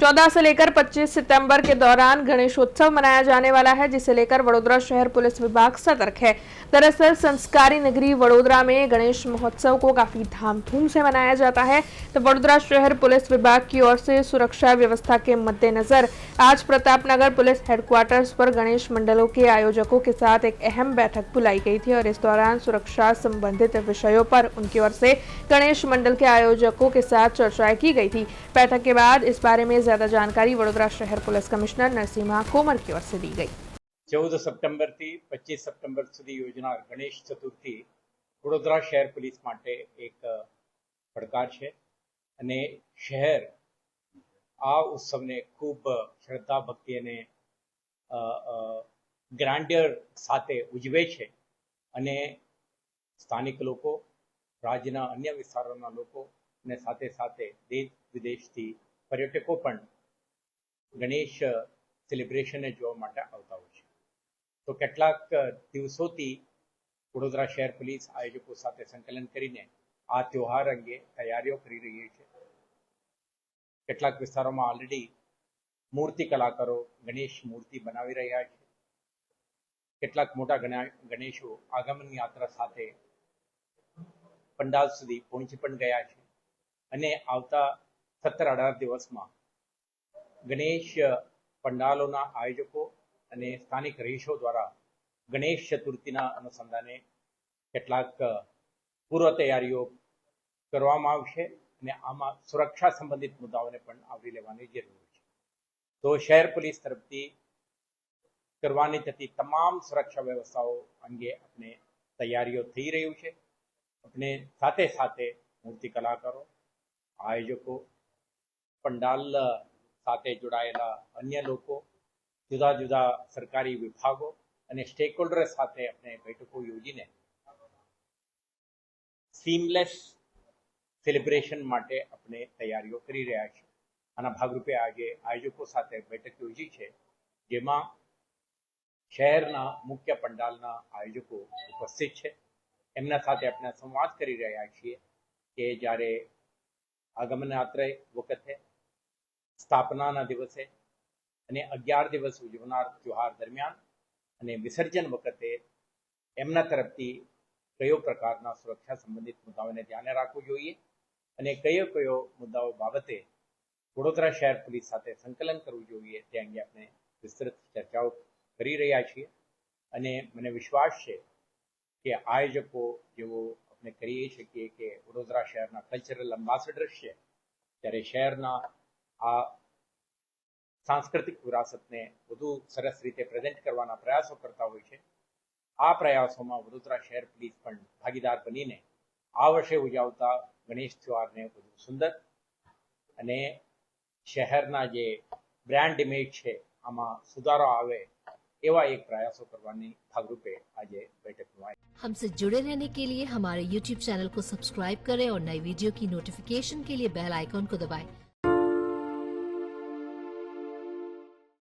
14 से लेकर 25 सितंबर के दौरान गणेशोत्सव मनाया जाने वाला है, जिसे लेकर वडोदरा शहर पुलिस विभाग सतर्क है। दरअसल संस्कारी नगरी वडोदरा में गणेश महोत्सव को काफी धामधूम से मनाया जाता है, तो वडोदरा शहर पुलिस विभाग की ओर से सुरक्षा व्यवस्था के मद्देनजर आज प्रतापनगर पुलिस हेडक्वार्टर्स पर गणेश मंडलों के आयोजकों के साथ एक अहम बैठक बुलाई गई थी और इस दौरान सुरक्षा संबंधित विषयों पर उनकी ओर से गणेश मंडल के आयोजकों के साथ चर्चाएं की गई थी। बैठक के बाद इस बारे में ज्यादा जानकारी वडोदरा शहर पुलिस कमिश्नर नरसिम्हा कोमर की ओर से दी गई। 14 સપ્ટેમ્બર થી 25 સપ્ટેમ્બર સુધી યોજનાર ગણેશ ચતુર્થી વડોદરા શહેર પોલીસ માટે એક પડકાર છે અને શહેર આ ઉત્સવને ખૂબ શ્રદ્ધા ભક્તિ અને ગ્રાન્ડિયર સાથે ઉજવે છે અને સ્થાનિક લોકો, રાજ્યના અન્ય વિસ્તારોના લોકો અને સાથે સાથે દેશ વિદેશથી પર્યટકો પણ ગણેશ સેલિબ્રેશનને જોવા માટે આવતા હોય છે। તો કેટલાક દિવસોથી વડોદરા શહેર પોલીસ આયોજકો સાથે સંકલન કરીને આ તહેવાર અંગે તૈયારીઓ કરી રહી છે। કેટલાક વિસ્તારોમાં ઓલરેડી મૂર્તિ કલાકારો ગણેશ મૂર્તિ બનાવી રહ્યા છે। કેટલાક મોટા ગણેશો આગમન યાત્રા સાથે પંડાલ સુધી પહોંચી પણ ગયા છે અને આવતા 17-18 દિવસમાં ગણેશ પંડાલોના આયોજકો અને સ્થાનિક રહીશો દ્વારા ગણેશ ચતુર્થીના અનુસંધાને કેટલાક પૂર્વ તૈયારીઓ કરવામાં આવશે અને આમાં સુરક્ષા સંબંધિત મુદ્દાઓને પણ આવરી લેવાની જરૂર છે। તો શહેર પોલીસ તરફથી કરવાની થતી તમામ સુરક્ષા વ્યવસ્થાઓ અંગે આપણે તૈયારીઓ થઈ રહ્યું છે। આપણે સાથે સાથે મૂર્તિ કલાકારો, આયોજકો, પંડાલ સાથે જોડાયેલા અન્ય લોકો, જુદા જુદા સરકારી વિભાગો અને સ્ટેક હોલ્ડર સાથે આપણે બેઠકો યોજીને સીમલેસ સેલિબ્રેશન માટે આપણે તૈયારીઓ કરી રહ્યા છીએ। આના ભાગરૂપે આજે આયોજકો સાથે બેઠક યોજી છે, જેમાં શહેરના મુખ્ય પંડાલના આયોજકો ઉપસ્થિત છે। એમના સાથે આપણે સંવાદ કરી રહ્યા છીએ કે જ્યારે આગમન યાત્રા વખતે, સ્થાપનાના દિવસે અને 11 દિવસ ઉજવનાર ત્યોહાર દરમિયાન અને વિસર્જન વખતે એમના તરફથી કયો પ્રકારના સુરક્ષા સંબંધિત મુદ્દાઓને ધ્યાને રાખવું જોઈએ અને કયો મુદ્દાઓ બાબતે વડોદરા શહેર પોલીસ સાથે સંકલન કરવું જોઈએ તે અંગે આપણે વિસ્તૃત ચર્ચાઓ કરી રહ્યા છીએ। અને મને વિશ્વાસ છે કે આયોજકો જેવો આપણે કરીએ શકીએ કે વડોદરા શહેરના કલ્ચરલ એમ્બેસેડર છે, ત્યારે શહેરના આ સાંસ્કૃતિક વિરાસતને વધુ સરસ રીતે પ્રેઝન્ટ કરવાના પ્રયાસો કરતા હોય છે। આ પ્રયાસોમાં વડોદરા શહેર પોલીસ પણ ભાગીદાર બનીને આ વર્ષે ઉજવતા ગણેશ તહેવારને વધુ સુંદર અને શહેરના જે બ્રાન્ડ ઇમેજ છે આમાં સુધારો આવે एवं एक प्रयासों करवाने भागरूपे आज बैठक में। हमसे जुड़े रहने के लिए हमारे YouTube चैनल को सब्सक्राइब करें और नई वीडियो की नोटिफिकेशन के लिए बेल आइकॉन को दबाएं।